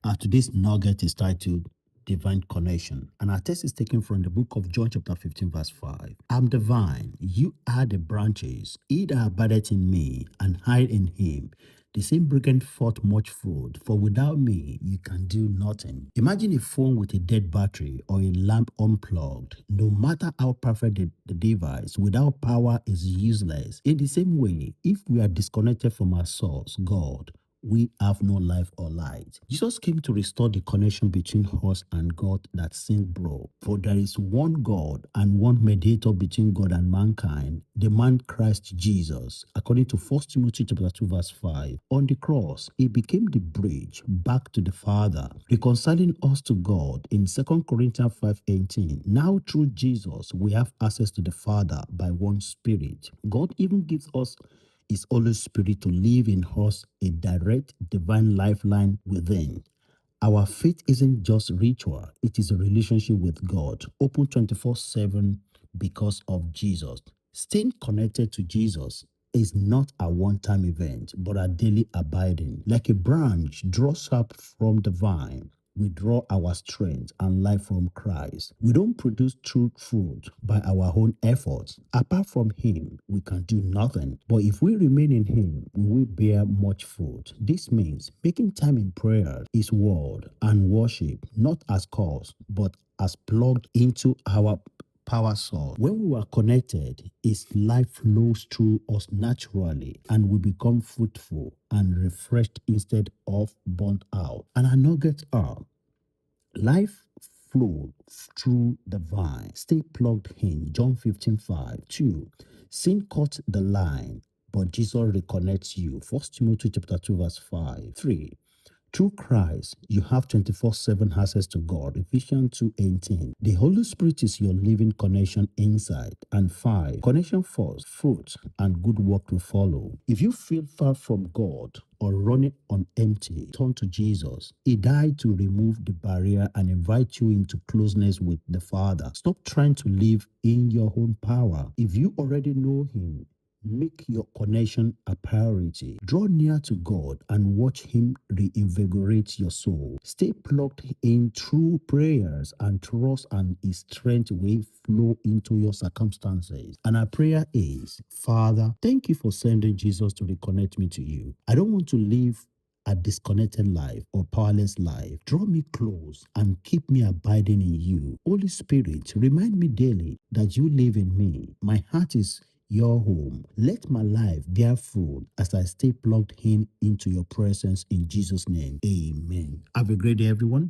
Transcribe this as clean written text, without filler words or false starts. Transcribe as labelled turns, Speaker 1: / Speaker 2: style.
Speaker 1: Today's nugget is titled Divine Connection, and our text is taken from the book of John, chapter 15, verse 5. I'm the vine, you are the branches. He that abideth in me and hide in him, the same bringeth forth much fruit, for without me you can do nothing. Imagine a phone with a dead battery or a lamp unplugged. No matter how perfect the device, without power is useless. In the same way, if we are disconnected from our source, God, we have no life or light. Jesus came to restore the connection between us and God that sin broke. For there is one God and one mediator between God and mankind, the man Christ Jesus. According to 1 Timothy chapter 2, verse 5. On the cross, he became the bridge back to the Father, reconciling us to God in 2 Corinthians 5:18. Now through Jesus, we have access to the Father by one Spirit. God even gives us His Holy Spirit to live in us a direct divine lifeline within. Our faith isn't just ritual, it is a relationship with God, open 24/7 because of Jesus. Staying connected to Jesus is not a one-time event, but a daily abiding. Like a branch draws up from the vine, we draw our strength and life from Christ. We don't produce true fruit by our own efforts. Apart from Him, we can do nothing. But if we remain in Him, we will bear much fruit. This means making time in prayer, His word, and worship, not as cause, but as plugged into our power source. When we are connected, His life flows through us naturally and we become fruitful and refreshed instead of burnt out. And our nuggets are life flow through the vine. Stay plugged in. John 15:5. 2. Sin cut the line, but Jesus reconnects you. 1 Timothy chapter 2, verse 5. 3. Through Christ, you have 24/7 access to God. Ephesians 2:18. The Holy Spirit is your living connection inside. And 5. Connection first, fruit, and good work will follow. If you feel far from God or running on empty, turn to Jesus. He died to remove the barrier and invite you into closeness with the Father. Stop trying to live in your own power. If you already know Him, make your connection a priority. Draw near to God and watch Him reinvigorate your soul. Stay plugged in through prayers and trust, and His strength will flow into your circumstances. And our prayer is, Father, thank you for sending Jesus to reconnect me to you. I don't want to live a disconnected life or powerless life. Draw me close and keep me abiding in you. Holy Spirit, remind me daily that you live in me. My heart is your home. Let my life bear fruit as I stay plugged in into your presence in Jesus' name. Amen. Have a great day, everyone.